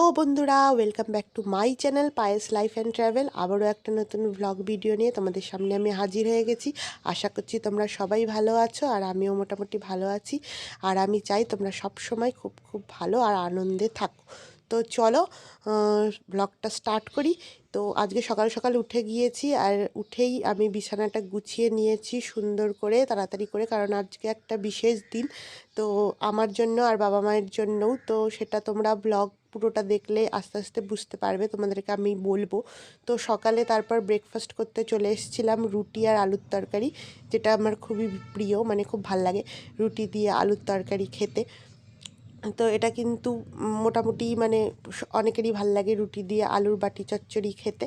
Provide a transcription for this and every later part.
Hello বন্ধুরা, welcome back to my channel payesh life and travel. আবারও একটা নতুন ভ্লগ ভিডিও নিয়ে তোমাদের সামনে আমি হাজির হয়ে গেছি। আশা করছি তোমরা সবাই ভালো আছো, আর আমিও মোটামুটি ভালো আছি। আর আমি চাই তোমরা সব সময় খুব খুব ভালো আর আনন্দে থাকো। তো চলো ব্লগটা স্টার্ট করি। তো আজকে সকাল সকাল উঠে গিয়েছি, আর উঠেই আমি বিছানাটা গুছিয়ে নিয়েছি সুন্দর করে, তাড়াতাড়ি করে, কারণ আজকে একটা বিশেষ দিন। তো আমার জন্য আর বাবা মায়ের জন্যও। তো সেটা তোমরা ব্লগ পুরোটা দেখলে আস্তে আস্তে বুঝতে পারবে, তোমাদেরকে আমি বলবো। তো সকালে তারপর ব্রেকফাস্ট করতে চলে এসেছিলাম রুটি আর আলুর তরকারি, যেটা আমার খুবই প্রিয়, মানে খুব ভাল লাগে রুটি দিয়ে আলুর তরকারি খেতে। তো এটা কিন্তু মোটামুটি মানে অনেকেরই ভাল লাগে রুটি দিয়ে আলুর বাটি চচ্চড়ি খেতে।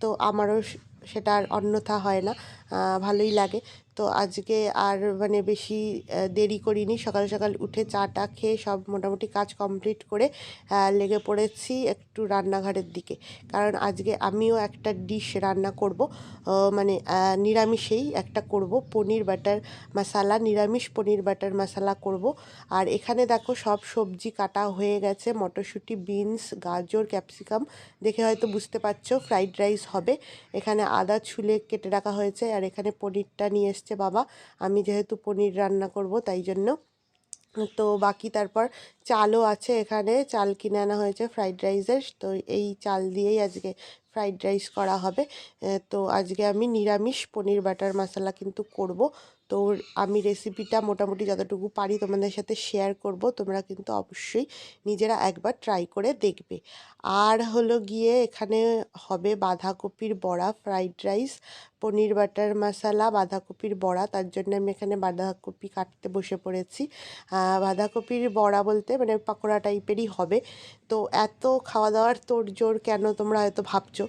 তো আমারও সেটা আর অন্যথা হয় না, ভালোই লাগে। তো আজকে আর মানে বেশি দেরি করিনি, সকাল সকাল উঠে চাটা খেয়ে সব মোটামুটি কাজ কমপ্লিট করে লেগে পড়েছি একটু রান্নাঘরের দিকে। কারণ আজকে আমিও একটা ডিশ রান্না করব, মানে নিরামিষেই একটা করব, পনির বাটার মশালা, নিরামিষ পনির বাটার মশালা করব। আর এখানে দেখো সব সবজি কাটা হয়ে গেছে, মটরশুঁটি, বিনস, গাজর, ক্যাপসিকাম, দেখে হয়তো বুঝতে পারছো ফ্রাইড রাইস হবে। এখানে আদা ছুলে কেটে রাখা হয়েছে, আর এখানে পনিরটা নিয়ে এসছে বাবা। আমি যেহেতু পনির রান্না করব তাই জন্য। তো বাকি তারপর চালও আছে, এখানে চাল কিনে আনা হয়েছে ফ্রাইড রাইসের। তো এই চাল দিয়েই আজকে ফ্রাইড রাইস করা হবে। তো আজকে আমি নিরামিষ পনির বাটার মশলা কিন্তু করব। তো আমি রেসিপিটা মোটামুটি যতটুকু পারি তোমাদের সাথে শেয়ার করব, তোমরা কিন্তু অবশ্যই নিজেরা একবার ট্রাই করে দেখবে। আর হলো গিয়ে এখানে হবে বাঁধাকপির বড়া, ফ্রাইড রাইস, পনির বাটার মশলা, বাঁধাকপির বড়া। তার জন্য আমি এখানে বাঁধাকপি কাটতে বসে পড়েছি। বাঁধাকপির বড়া বলতে মানে পাকোড়া টাইপেরই হবে। তো এত খাওয়া দাওয়ার তোড়জোড় কেন, তোমরা হয়তো ভাবছো।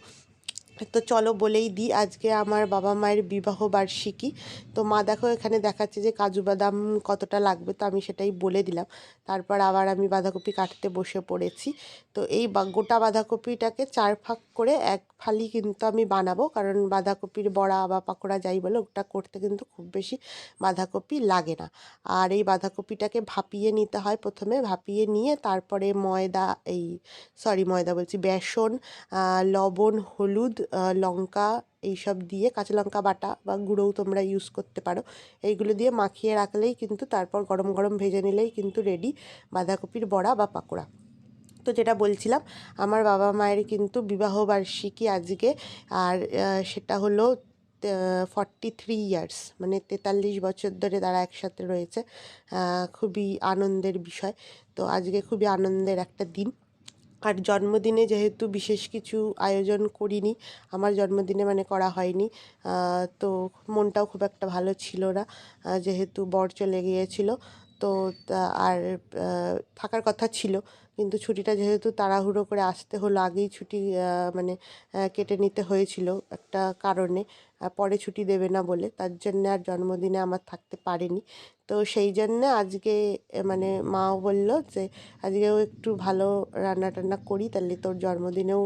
তো চলো বলেই দিই, আজকে আমার বাবা মায়ের বিবাহ বার্ষিকী। তো মা দেখো এখানে দেখাচ্ছে যে কাজু বাদাম কতটা লাগবে, তো আমি সেটাই বলে দিলাম। তারপর আবার আমি বাঁধাকপি কাটতে বসে পড়েছি। তো এই গোটা বাঁধাকপিটাকে 4 ভাগ করে এক ফালি কিন্তু আমি বানাবো, কারণ বাঁধাকপির বড়া বা পাকোড়া যাই বলো, ওটা করতে কিন্তু খুব বেশি বাঁধাকপি লাগে না। আর এই বাঁধাকপিটাকে ভাপিয়ে নিতে হয়, প্রথমে ভাপিয়ে নিয়ে তারপরে ময়দা, ময়দা বলছি, বেসন, লবণ, হলুদ, লঙ্কা, এইসব দিয়ে, কাঁচা লঙ্কা বাটা বা গুঁড়োও তোমরা ইউজ করতে পারো, এইগুলো দিয়ে মাখিয়ে রাখলেই কিন্তু তারপর গরম গরম ভেজে নিলেই কিন্তু রেডি বাঁধাকপির বড়া বা পাকোড়া। তো যেটা বলছিলাম, আমার বাবা মায়ের কিন্তু বিবাহবার্ষিকী আজকে। আর সেটা হলো 43 ইয়ার্স, মানে 43 বছর ধরে তারা একসাথে রয়েছে। খুবই আনন্দের বিষয়। তো আজকে খুবই আনন্দের একটা দিন। আর জন্মদিনে যেহেতু বিশেষ কিছু আয়োজন করিনি, আমার জন্মদিনে মানে করা হয়নি। তো মনটাও খুব একটা ভালো ছিল না, যেহেতু বর চলে গিয়েছিল। তো আর থাকার কথা ছিল, কিন্তু ছুটিটা যেহেতু তাড়াহুড়ো করে আসতে হলো, আগেই ছুটি মানে কেটে নিতে হয়েছিল একটা কারণে, পরে ছুটি দেবে না বলে, তার জন্যে আর জন্মদিনে আমার থাকতে পারেনি। তো সেই জন্যে আজকে মানে মাও বলল যে আজকেও একটু ভালো রান্না টান্না করি, তাহলে তোর জন্মদিনেও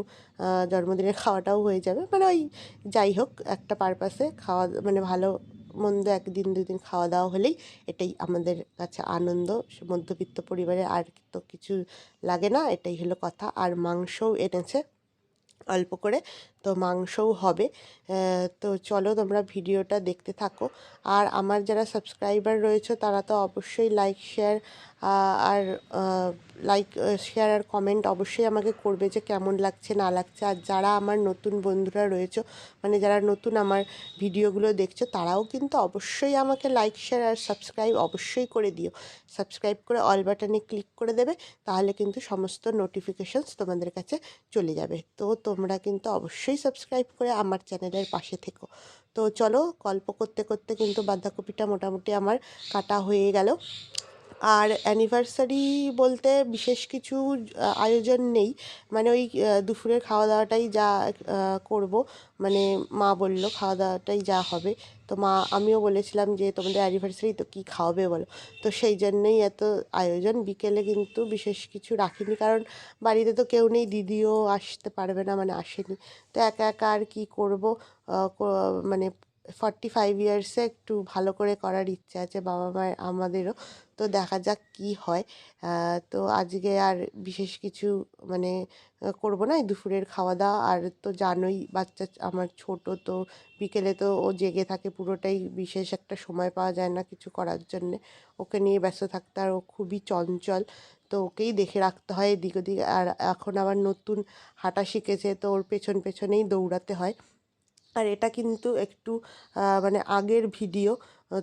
জন্মদিনের খাওয়াটাও হয়ে যাবে, মানে ওই যাই হোক একটা পারপাসে খাওয়া, মানে ভালো মন্দ একদিন দুদিন খাওয়া দাওয়া হলেই এটাই আমাদের কাছে আনন্দ। মধ্যবিত্ত পরিবারে আর তো কিছু লাগে না, এটাই হলো কথা। আর মাংসও এনেছে অল্প করে, তো মাংসও হবে। তো চলো তোমরা ভিডিওটা দেখতে থাকো। আর আমার যারা সাবস্ক্রাইবার রয়েছে তারা তো অবশ্যই লাইক শেয়ার আর লাইক শেয়ার আর কমেন্ট অবশ্যই আমাকে করবে যে কেমন লাগছে না লাগছে। আর যারা আমার নতুন বন্ধুরা রয়েছে, মানে যারা নতুন আমার ভিডিওগুলো দেখছো, তারাও কিন্তু অবশ্যই আমাকে লাইক শেয়ার আর সাবস্ক্রাইব অবশ্যই করে দিও। সাবস্ক্রাইব করে অল বাটনে ক্লিক করে দেবে, তাহলে কিন্তু সমস্ত নোটিফিকেশনস তোমাদের কাছে চলে যাবে। তো তোমরা কিন্তু অবশ্যই সাবস্ক্রাইব করে আমার চ্যানেলের পাশে থেকো। তো চলো, গল্প করতে করতে কিন্তু বাঁধাকপিটা মোটামুটি আমার কাটা হয়ে গেল। আর অ্যানিভার্সারি বলতে বিশেষ কিছু আয়োজন নেই, মানে ওই দুপুরের খাওয়া দাওয়াটাই যা করব, মানে মা বলল খাওয়া দাওয়াটাই যা হবে। তো আমিও বলেছিলাম যে তোমাদের অ্যানিভার্সারি তো কী খাওয়াবে বলো। তো সেই জন্যেই এত আয়োজন। বিকেলে কিন্তু বিশেষ কিছু রাখিনি, কারণ বাড়িতে তো কেউ নেই, দিদিও আসতে পারবে না, মানে আসেনি। তো একা একা আর কী করব, মানে 45 ইয়ার্সে একটু ভালো করে করার ইচ্ছা আছে বাবা মায়ের আমাদেরও। তো দেখা যাক কি হয়। তো আজকে আর বিশেষ কিছু মানে করব না, এই দুপুরের খাওয়া দাওয়া। আর তো জানোই বাচ্চা আমার ছোট, তো বিকেলে তো ও জেগে থাকে পুরোটাই, বিশেষ একটা সময় পাওয়া যায় না কিছু করার জন্যে। ওকে নিয়ে ব্যস্ত থাকতে, আর ও খুবই চঞ্চল, তো ওকেই দেখে রাখতে হয় এদিক ওদিক। আর এখন আবার নতুন হাঁটা শিখেছে, তো ওর পেছন পেছনেই দৌড়াতে হয়। আর এটা কিন্তু একটু মানে আগের ভিডিও,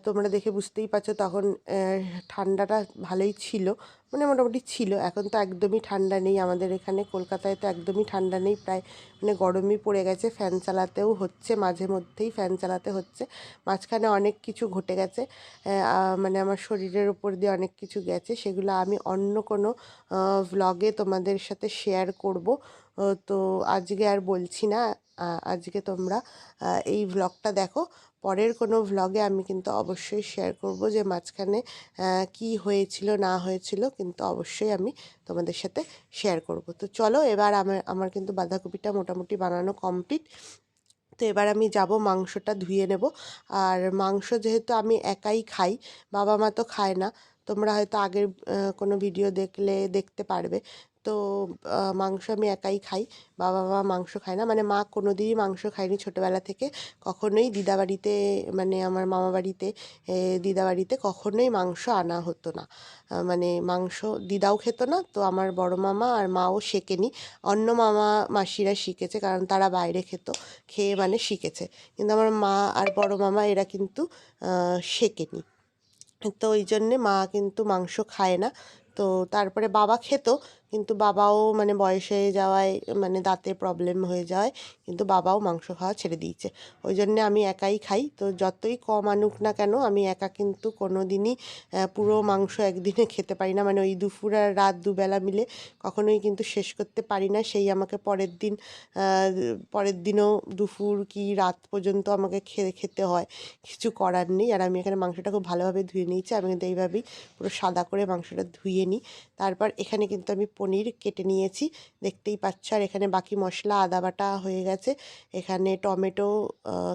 তোমরা দেখে বুঝতেই পারছো তখন ঠান্ডাটা ভালোই ছিল, মানে মোটামুটি ছিল। এখন তো একদমই ঠান্ডা নেই আমাদের এখানে, কলকাতায় তো একদমই ঠান্ডা নেই, প্রায় মানে গরমই পড়ে গেছে। ফ্যান চালাতেও হচ্ছে, মাঝে মধ্যেই ফ্যান চালাতে হচ্ছে। মাঝখানে অনেক কিছু ঘটে গেছে, মানে আমার শরীরের উপর দিয়ে অনেক কিছু গেছে, সেগুলো আমি অন্য কোনো ভ্লগে তোমাদের সাথে শেয়ার করব। তো আজকে আর বলছি না, আজকে তোমরা এই ভ্লগটা দেখো। পরের কোনো ভ্লগে আমি কিন্তু অবশ্যই শেয়ার করব যে মাঝখানে কি হয়েছিল না হয়েছিল, কিন্তু অবশ্যই আমি তোমাদের সাথে শেয়ার করব। তো চলো, এবার আমার কিন্তু বাঁধাকপিটা মোটামুটি বানানো কমপ্লিট। তো এবার আমি যাব মাংসটা ধুয়ে নেব। আর মাংস যেহেতু আমি একাই খাই, বাবা মা তো খায় না, তোমরা হয়তো আগের কোনো ভিডিও দেখলে দেখতে পারবে। তো মাংস আমি একাই খাই, বাবা মা মাংস খায় না, মানে মা কোনো দিনই মাংস খায়নি ছোটোবেলা থেকে। কখনোই দিদাবাড়িতে, মানে আমার মামা বাড়িতে, দিদাবাড়িতে কখনোই মাংস আনা হতো না। মানে মাংস দিদাও খেত না, তো আমার বড় মামা আর মাও শেখেনি। অন্য মামা মাসিরা শিখেছে, কারণ তারা বাইরে খেত, খেয়ে মানে শিখেছে। কিন্তু আমার মা আর বড় মামা এরা কিন্তু শেখেনি। তো ওই জন্যে মা কিন্তু মাংস খায় না। তো তারপরে বাবা খেত, কিন্তু বাবাও মানে বয়স হয়ে যাওয়ায়, মানে দাঁতে প্রবলেম হয়ে যাওয়ায় কিন্তু বাবাও মাংস খাওয়া ছেড়ে দিয়েছে। ওই জন্যে আমি একাই খাই। তো যতই কম আনুক না কেন, আমি একা কিন্তু কোনো দিনই পুরো মাংস একদিনে খেতে পারি না, মানে ওই দুপুর আর রাত দুবেলা মিলে কখনোই কিন্তু শেষ করতে পারি না। সেই আমাকে পরের দিনও দুপুর কি রাত পর্যন্ত আমাকে খেতে হয়, কিছু করার নেই। আর আমি এখানে মাংসটা খুব ভালোভাবে ধুয়ে নিয়েছি, আমি কিন্তু এইভাবেই পুরো সাদা করে মাংসটা ধুয়ে নিই। তারপর এখানে কিন্তু আমি পনির কেটে নিয়েছি, দেখতেই পাচ্ছ। আর এখানে বাকি মশলা আদা বাটা হয়ে গেছে, এখানে টমেটো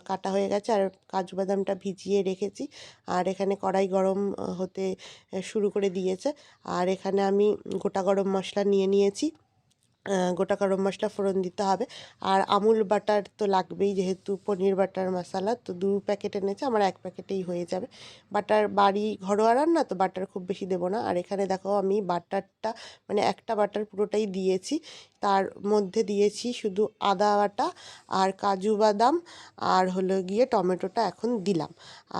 কাটা হয়ে গেছে, আর কাজু বাদামটা ভিজিয়ে রেখেছি। আর এখানে কড়াই গরম হতে শুরু করে দিয়েছে। আর এখানে আমি গোটা গরম মশলা নিয়ে নিয়েছি, গোটা গরম মশলা ফোড়ন দিতে হবে। আর আমুল বাটার তো লাগবেই, যেহেতু পনির বাটার মশলা, তো 2 প্যাকেট এনেছে, আমার 1 প্যাকেটেই হয়ে যাবে। বাটার বাড়ি ঘরোয়া রান্না, তো বাটার খুব বেশি দেবো না। আর এখানে দেখো আমি বাটারটা, মানে একটা বাটার পুরোটাই দিয়েছি, তার মধ্যে দিয়েছি শুধু আদা বাটা আর কাজু বাদাম, আর হলো গিয়ে টমেটোটা এখন দিলাম।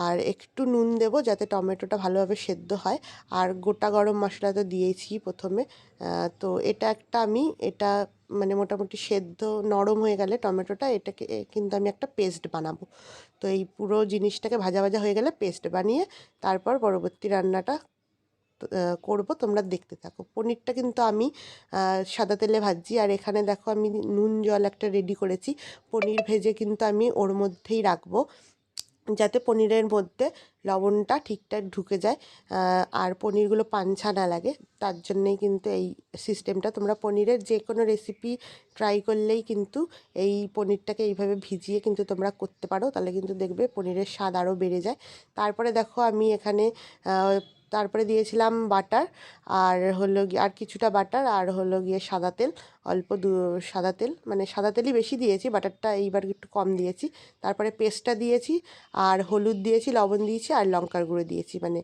আর একটু নুন দেবো যাতে টমেটোটা ভালোভাবে সেদ্ধ হয়। আর গোটা গরম মশলা তো দিয়েছি প্রথমে। তো এটা মানে মোটামুটি সেদ্ধ নরম হয়ে গেলে টমেটোটা, এটাকে কিন্তু আমি একটা পেস্ট বানাবো। তো এই পুরো জিনিসটাকে ভাজা ভাজা হয়ে গেলে পেস্ট বানিয়ে তারপর পরবর্তী রান্নাটা করব, তোমরা দেখতে থাকো। পনিরটা কিন্তু আমি সাদা তেলে ভাজছি। আর এখানে দেখো আমি নুন জল একটা রেডি করেছি, পনির ভেজে কিন্তু আমি ওর মধ্যেই রাখবো, যাতে পনিরের মধ্যে লবণটা ঠিকঠাক ঢুকে যায়, আর পনিরগুলো পাঞ্ছা না লাগে। তার জন্যেই কিন্তু এই সিস্টেমটা, তোমরা পনিরের যে কোনো রেসিপি ট্রাই করলেই কিন্তু এই পনিরটাকে এইভাবে ভিজিয়ে কিন্তু তোমরা করতে পারো, তাহলে কিন্তু দেখবে পনিরের স্বাদ আরও বেড়ে যায়। তারপরে দেখো আমি এখানে তারপরে দিয়েছিলাম বাটার, আর হলো গিয়ে আর কিছুটা বাটার, আর হলো গিয়ে সাদা তেল, অল্প সাদা তেল, মানে সাদা তেলই বেশি দিয়েছি, বাটারটা এইবার একটু কম দিয়েছি। তারপরে পেস্টটা দিয়েছি, আর হলুদ দিয়েছি, লবণ দিয়েছি, আর লঙ্কার গুঁড়ো দিয়েছি, মানে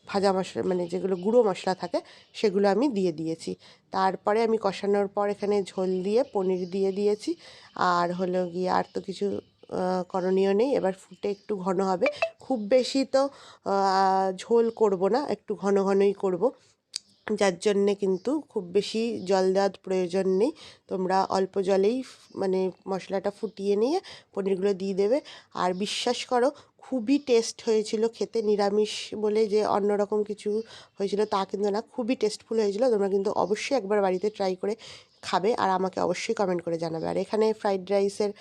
ভাজা মশলা, মানে যেগুলো গুঁড়ো মশলা থাকে সেগুলো আমি দিয়ে দিয়েছি। তারপরে আমি কষানোর পর এখানে ঝোল দিয়ে পনির দিয়ে দিয়েছি। আর হলো গিয়ে আর তো কিছু করণীয় নেই, এবার ফুটে একটু ঘন হবে, খুব বেশি তো ঝোল করব না, একটু ঘন ঘনই করব, যার জন্যে কিন্তু খুব বেশি জল দেওয়ার প্রয়োজন নেই। তোমরা অল্প জলেই মানে মশলাটা ফুটিয়ে নিয়ে পনিরগুলো দিয়ে দেবে। আর বিশ্বাস করো, খুবই টেস্ট হয়েছিল খেতে। নিরামিষ বলে যে অন্যরকম কিছু হয়েছিল তা কিন্তু না, খুবই টেস্টফুল হয়েছিল। তোমরা কিন্তু অবশ্যই একবার বাড়িতে ট্রাই করে খাবে, আর আমাকে অবশ্যই কমেন্ট করে জানাবে। আর এখানে ফ্রাইড রাইসের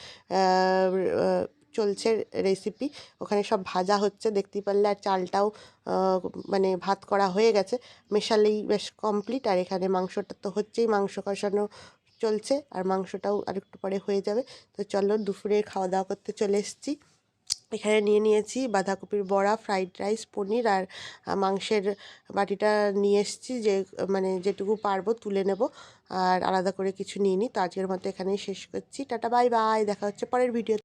চলছে রেসিপি, ওখানে সব ভাজা হচ্ছে দেখতেই পারলে। আর চালটাও মানে ভাত করা হয়ে গেছে, মেশালেই বেশ কমপ্লিট। আর এখানে মাংসটা তো হচ্ছেই, মাংস কষানো চলছে, আর মাংসটাও আর একটু পরে হয়ে যাবে। তো চলো দুপুরে খাওয়া দাওয়া করতে চলে এসেছি। এখানে নিয়ে নিয়েছি বাঁধাকপির বড়া, ফ্রাইড রাইস, পনির আর মাংসের বাটিটা নিয়ে এসেছি, যে মানে যেটুকু পারবো তুলে নেব, আর আলাদা করে কিছু নিইনি। তো আজকের মতো এখানেই শেষ করছি। টাটা বাই বাই, দেখা হচ্ছে পরের ভিডিও।